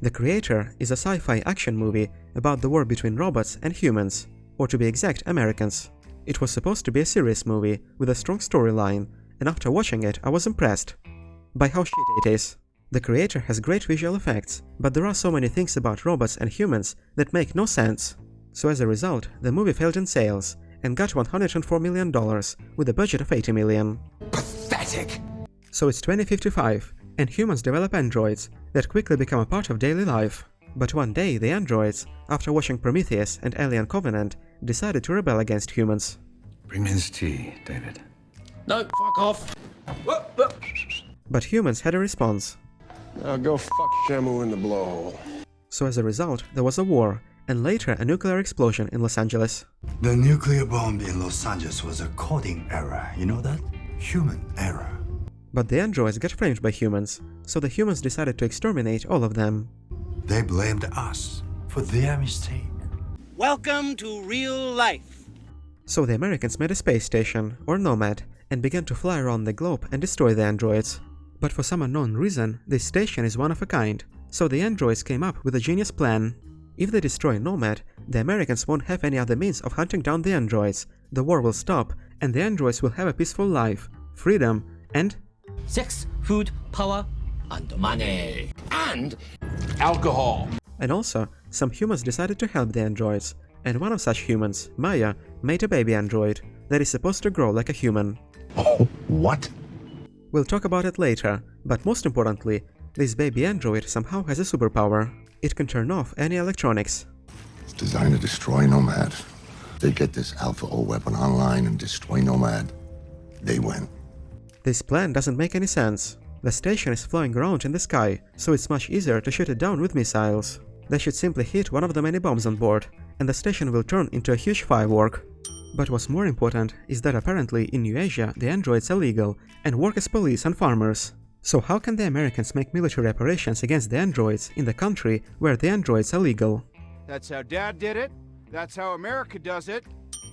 The Creator is a sci-fi action movie about the war between robots and humans, or to be exact, Americans. It was supposed to be a serious movie with a strong storyline, and after watching it I was impressed by how shitty it is. The Creator has great visual effects, but there are so many things about robots and humans that make no sense. So as a result, the movie failed in sales and got $104 million with a budget of $80 million. Pathetic! So it's 2055, and humans develop androids that quickly become a part of daily life. But one day the androids, after watching Prometheus and Alien Covenant, decided to rebel against humans. Bring me this tea, David. No, fuck off. But humans had a response. Now go fuck Shamu in the blowhole. So as a result, there was a war, and later a nuclear explosion in Los Angeles. The nuclear bomb in Los Angeles was a coding error, you know that? Human error. But the androids got framed by humans, so the humans decided to exterminate all of them. They blamed us for their mistake. Welcome to real life. So the Americans made a space station, or Nomad, and began to fly around the globe and destroy the androids. But for some unknown reason, this station is one of a kind, so the androids came up with a genius plan. If they destroy Nomad, the Americans won't have any other means of hunting down the androids, the war will stop, and the androids will have a peaceful life, freedom, and Sex, food, power, and money. And alcohol. And also, some humans decided to help the androids, and one of such humans, Maya, made a baby android that is supposed to grow like a human. Oh, what? We'll talk about it later, but most importantly, this baby android somehow has a superpower. It can turn off any electronics. It's designed to destroy Nomad. They get this Alpha O weapon online and destroy Nomad. They win. This plan doesn't make any sense. The station is flying around in the sky, so it's much easier to shoot it down with missiles. They should simply hit one of the many bombs on board, and the station will turn into a huge firework. But what's more important is that apparently in New Asia the androids are legal and work as police and farmers. So how can the Americans make military operations against the androids in the country where the androids are legal? That's how Dad did it. That's how America does it.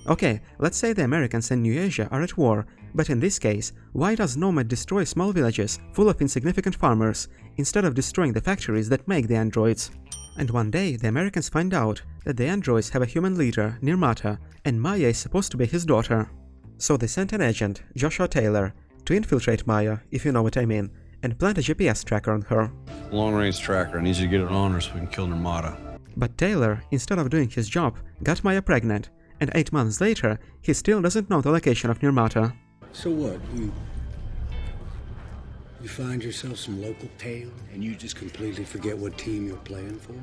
Okay, let's say the Americans and New Asia are at war, but in this case, why does Nomad destroy small villages full of insignificant farmers, instead of destroying the factories that make the androids? And one day, the Americans find out that the androids have a human leader, Nirmata, and Maya is supposed to be his daughter. So they sent an agent, Joshua Taylor, to infiltrate Maya, if you know what I mean, and plant a GPS tracker on her. Long-range tracker, I need you to get it on her so we can kill Nirmata. But Taylor, instead of doing his job, got Maya pregnant, and 8 months later, he still doesn't know the location of Nirmata. So what, you find yourself some local town and you just completely forget what team you're playing for?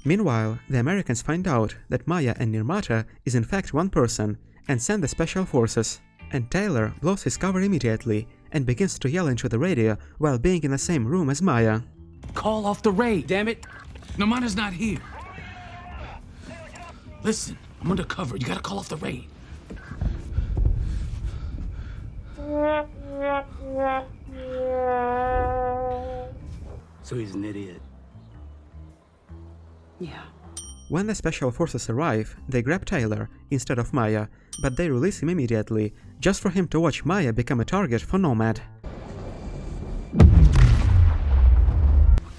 Meanwhile, the Americans find out that Maya and Nirmata is in fact one person and send the special forces. And Taylor blows his cover immediately and begins to yell into the radio while being in the same room as Maya. Call off the raid, damn it! Nirmata's not here. Listen, I'm undercover. You gotta call off the raid. So he's an idiot. Yeah. When the special forces arrive, they grab Taylor instead of Maya, but they release him immediately, just for him to watch Maya become a target for Nomad.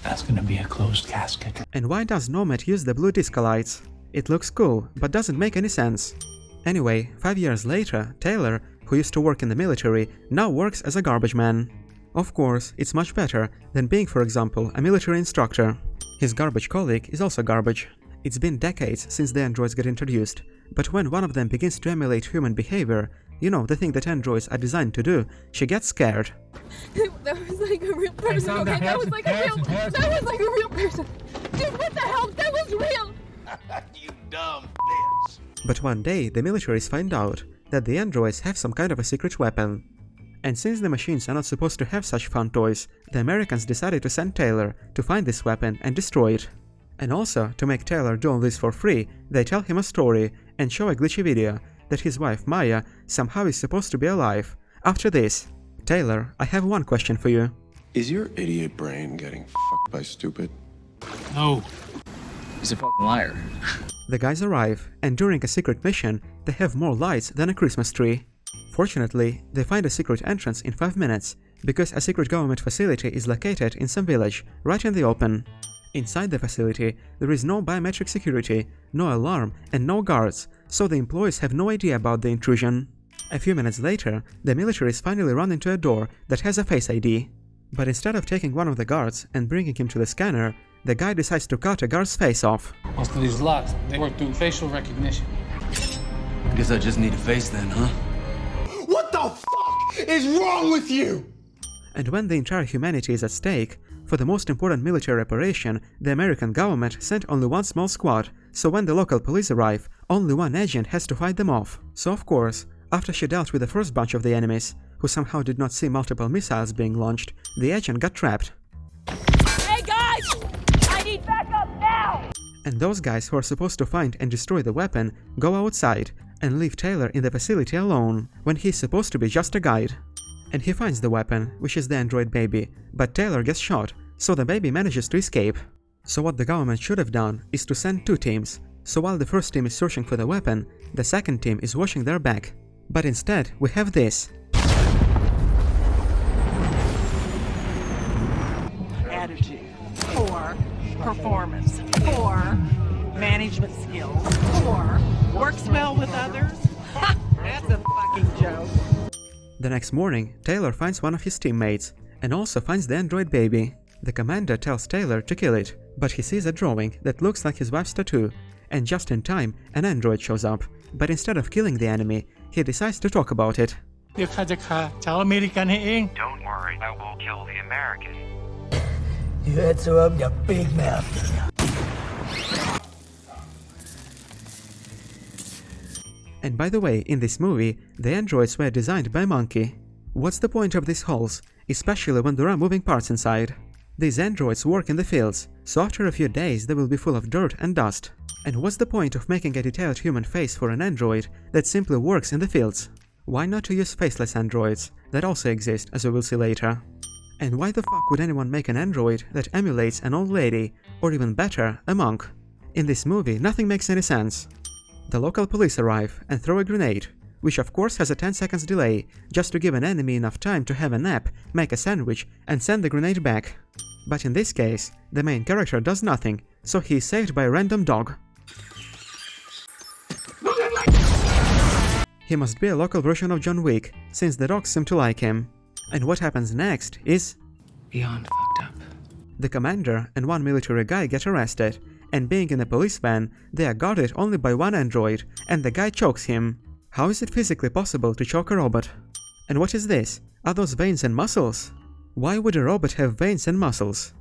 That's gonna be a closed casket. And why does Nomad use the blue disco lights? It looks cool, but doesn't make any sense. Anyway, 5 years later, Taylor, who used to work in the military, now works as a garbage man. Of course, it's much better than being, for example, a military instructor. His garbage colleague is also garbage. It's been decades since the androids got introduced, but when one of them begins to emulate human behavior, you know, the thing that androids are designed to do, she gets scared. That was like a real person, okay? That was like a real person. Dude, what the hell? That was real! You dumb bitch. But one day, the militaries find out that the androids have some kind of a secret weapon. And since the machines are not supposed to have such fun toys, the Americans decided to send Taylor to find this weapon and destroy it. And also, to make Taylor do all this for free, they tell him a story and show a glitchy video that his wife Maya somehow is supposed to be alive. After this, Taylor, I have one question for you. Is your idiot brain getting fucked by stupid? No. He's a fucking liar. The guys arrive, and during a secret mission, they have more lights than a Christmas tree. Fortunately, they find a secret entrance in 5 minutes, because a secret government facility is located in some village, right in the open. Inside the facility, there is no biometric security, no alarm, and no guards, so the employees have no idea about the intrusion. A few minutes later, the militaries finally run into a door that has a Face ID. But instead of taking one of the guards and bringing him to the scanner, the guy decides to cut a guard's face off. Most of these locks, they work through facial recognition. I guess I just need a face then, huh? What the fuck is wrong with you? And when the entire humanity is at stake, for the most important military operation, the American government sent only one small squad, so when the local police arrive, only one agent has to fight them off. So of course, after she dealt with the first bunch of the enemies, who somehow did not see multiple missiles being launched, the agent got trapped. Hey guys! I need backup now! And those guys who are supposed to find and destroy the weapon go outside and leave Taylor in the facility alone, when he's supposed to be just a guide. And he finds the weapon, which is the android baby, but Taylor gets shot, so the baby manages to escape. So what the government should have done is to send two teams, so while the first team is searching for the weapon, the second team is watching their back. But instead, we have this. Attitude. 4. Performance. 4. Management skills. 4. Works well with others. Ha! That's a fucking joke. The next morning, Taylor finds one of his teammates, and also finds the android baby. The commander tells Taylor to kill it, but he sees a drawing that looks like his wife's tattoo, and just in time, an android shows up. But instead of killing the enemy, he decides to talk about it. Don't worry, I will kill the American. You had to open your big mouth. And by the way, in this movie, the androids were designed by a monkey. What's the point of these holes, especially when there are moving parts inside? These androids work in the fields, so after a few days they will be full of dirt and dust. And what's the point of making a detailed human face for an android that simply works in the fields? Why not to use faceless androids that also exist, as we will see later? And why the fuck would anyone make an android that emulates an old lady, or even better, a monk? In this movie, nothing makes any sense. The local police arrive and throw a grenade, which of course has a 10 seconds delay, just to give an enemy enough time to have a nap, make a sandwich, and send the grenade back. But in this case, the main character does nothing, so he is saved by a random dog. He must be a local version of John Wick, since the dogs seem to like him. And what happens next is... Beyond fucked up. The commander and one military guy get arrested, and being in a police van, they are guarded only by one android, and the guy chokes him. How is it physically possible to choke a robot? And what is this? Are those veins and muscles? Why would a robot have veins and muscles?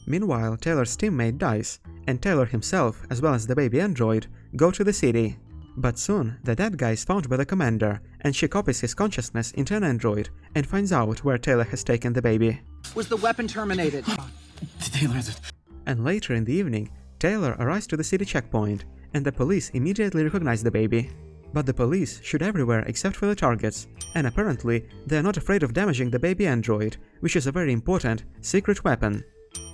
Meanwhile, Taylor's teammate dies, and Taylor himself, as well as the baby android, go to the city. But soon, the dead guy is found by the commander, and she copies his consciousness into an android, and finds out where Taylor has taken the baby. Was the weapon terminated? And later in the evening, Taylor arrives to the city checkpoint, and the police immediately recognize the baby. But the police shoot everywhere except for the targets, and apparently they are not afraid of damaging the baby android, which is a very important, secret weapon.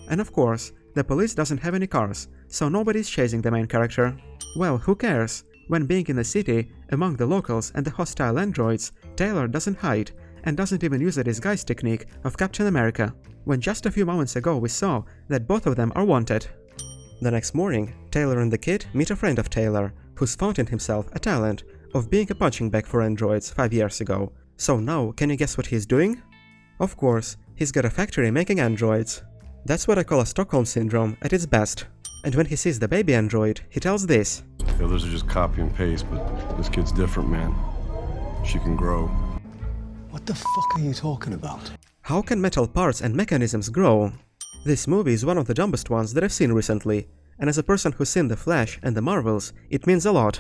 And of course, the police doesn't have any cars, so nobody's chasing the main character. Well, who cares? When being in the city, among the locals and the hostile androids, Taylor doesn't hide, and doesn't even use the disguise technique of Captain America, when just a few moments ago we saw that both of them are wanted. The next morning, Taylor and the kid meet a friend of Taylor, who's found in himself a talent of being a punching bag for androids 5 years ago. So now, can you guess what he's doing? Of course, he's got a factory making androids. That's what I call a Stockholm Syndrome at its best. And when he sees the baby android, he tells this. The others are just copy and paste, but this kid's different, man. She can grow. What the fuck are you talking about? How can metal parts and mechanisms grow? This movie is one of the dumbest ones that I've seen recently, and as a person who's seen The Flash and the Marvels, it means a lot.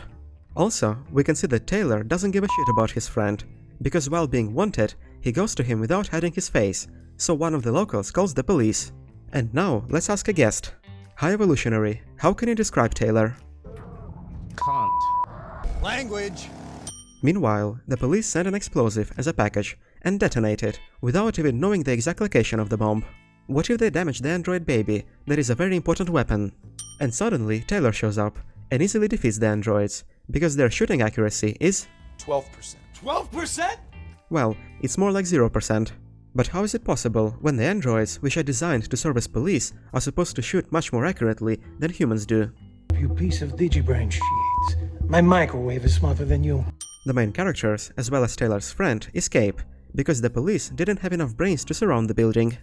Also, we can see that Taylor doesn't give a shit about his friend, because while being wanted, he goes to him without hiding his face, so one of the locals calls the police. And now, let's ask a guest. Hi Evolutionary, how can you describe Taylor? Can't. Language! Meanwhile, the police send an explosive as a package and detonate it without even knowing the exact location of the bomb. What if they damage the android baby that is a very important weapon? And suddenly Taylor shows up and easily defeats the androids, because their shooting accuracy is 12%. 12%? Well, it's more like 0%. But how is it possible when the androids, which are designed to serve as police, are supposed to shoot much more accurately than humans do? You piece of digibrain shit. My microwave is smarter than you. The main characters, as well as Taylor's friend, escape, because the police didn't have enough brains to surround the building.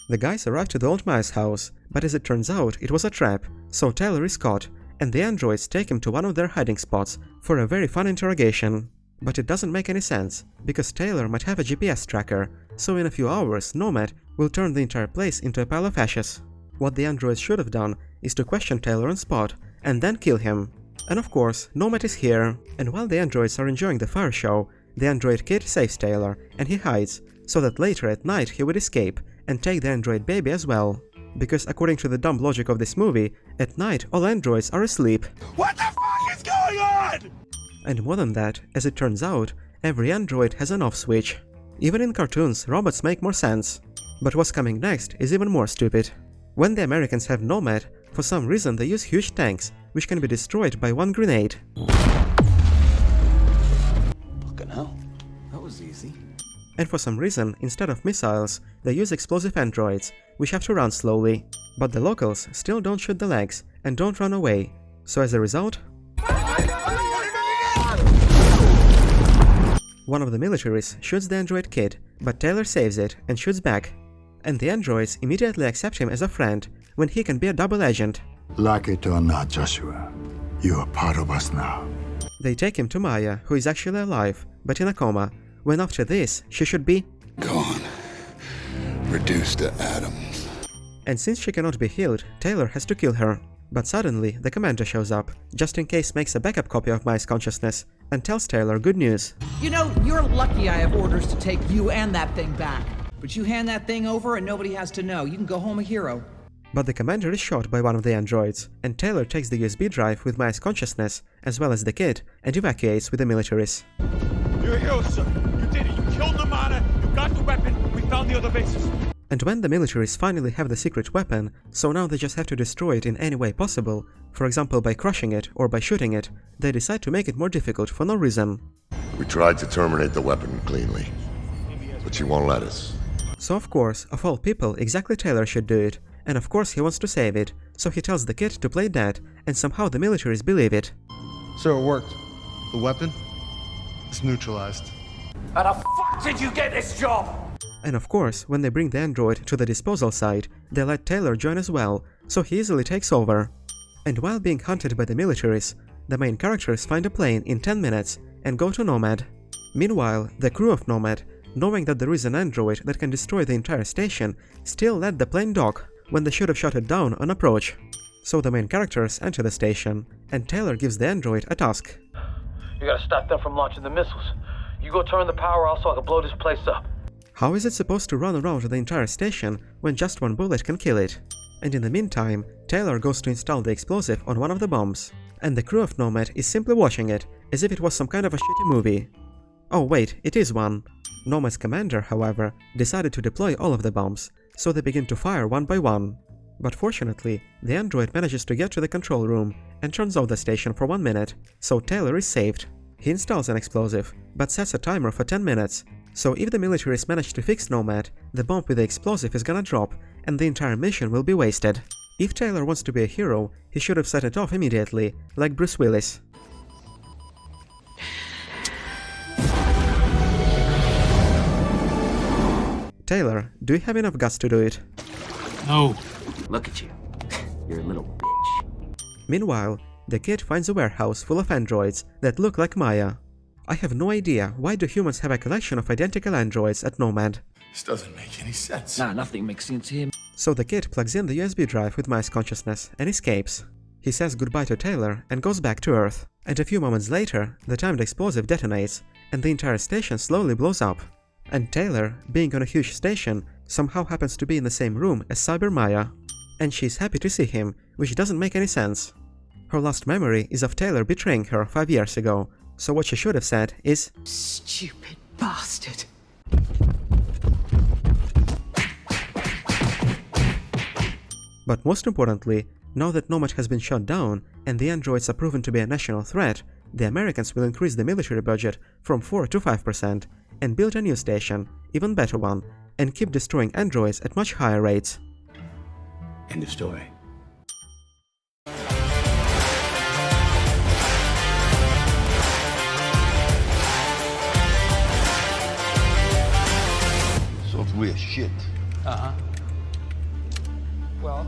The guys arrive to the old Maya's house, but as it turns out, it was a trap, so Taylor is caught, and the androids take him to one of their hiding spots for a very fun interrogation. But it doesn't make any sense, because Taylor might have a GPS tracker, so in a few hours Nomad will turn the entire place into a pile of ashes. What the androids should have done is to question Taylor on spot, and then kill him. And of course, Nomad is here, and while the androids are enjoying the fire show, the android kid saves Taylor, and he hides, so that later at night he would escape and take the android baby as well. Because according to the dumb logic of this movie, at night all androids are asleep. What the fuck is going on? And more than that, as it turns out, every android has an off switch. Even in cartoons, robots make more sense. But what's coming next is even more stupid. When the Americans have Nomad, for some reason they use huge tanks, which can be destroyed by one grenade. Fucking hell. That was easy. And for some reason, instead of missiles, they use explosive androids, which have to run slowly. But the locals still don't shoot the legs and don't run away. So as a result, one of the militaries shoots the android kid, but Taylor saves it and shoots back. And the androids immediately accept him as a friend, when he can be a double agent. Like it or not, Joshua, you are part of us now. They take him to Maya, who is actually alive, but in a coma, when after this she should be gone. Reduced to atoms. And since she cannot be healed, Taylor has to kill her. But suddenly, the commander shows up, just in case makes a backup copy of Maya's consciousness, and tells Taylor good news. You know, you're lucky I have orders to take you and that thing back. But you hand that thing over and nobody has to know. You can go home a hero. But the commander is shot by one of the androids, and Taylor takes the USB drive with Maya's consciousness, as well as the kid, and evacuates with the militaries. You're a hero, sir. You did it. You killed Namana. You got the weapon. We found the other bases. And when the militaries finally have the secret weapon, so now they just have to destroy it in any way possible, for example by crushing it or by shooting it, they decide to make it more difficult for no reason. We tried to terminate the weapon cleanly, but she won't let us. So of course, of all people, exactly Taylor should do it, and of course he wants to save it, so he tells the kid to play dead, and somehow the militaries believe it. So it worked. The weapon is neutralized. How the fuck did you get this job? And of course, when they bring the android to the disposal site, they let Taylor join as well, so he easily takes over. And while being hunted by the militaries, the main characters find a plane in 10 minutes and go to Nomad. Meanwhile, the crew of Nomad, knowing that there is an android that can destroy the entire station, still let the plane dock when they should have shot it down on approach. So the main characters enter the station, and Taylor gives the android a task. You gotta stop them from launching the missiles. You go turn the power off so I can blow this place up. How is it supposed to run around the entire station when just one bullet can kill it? And in the meantime, Taylor goes to install the explosive on one of the bombs, and the crew of Nomad is simply watching it, as if it was some kind of a shitty movie. Oh wait, it is one. Nomad's commander, however, decided to deploy all of the bombs, so they begin to fire one by one. But fortunately, the android manages to get to the control room and turns off the station for 1 minute, so Taylor is saved. He installs an explosive, but sets a timer for 10 minutes, so if the militaries manage to fix Nomad, the bomb with the explosive is gonna drop, and the entire mission will be wasted. If Taylor wants to be a hero, he should have set it off immediately, like Bruce Willis. Taylor, do you have enough guts to do it? No. Look at you. You're a little bitch. Meanwhile, the kid finds a warehouse full of androids that look like Maya. I have no idea why do humans have a collection of identical androids at Nomad. This doesn't make any sense. Nah, nothing makes sense here. So the kid plugs in the USB drive with Maya's consciousness and escapes. He says goodbye to Taylor and goes back to Earth. And a few moments later, the timed explosive detonates, and the entire station slowly blows up. And Taylor, being on a huge station, somehow happens to be in the same room as Cyber Maya. And she's happy to see him, which doesn't make any sense. Her last memory is of Taylor betraying her 5 years ago, so what she should have said is, Stupid bastard. But most importantly, now that Nomad has been shot down and the androids are proven to be a national threat, the Americans will increase the military budget from 4 to 5% and build a new station, even better one, and keep destroying androids at much higher rates. End of story. Software shit. Uh-huh. Well,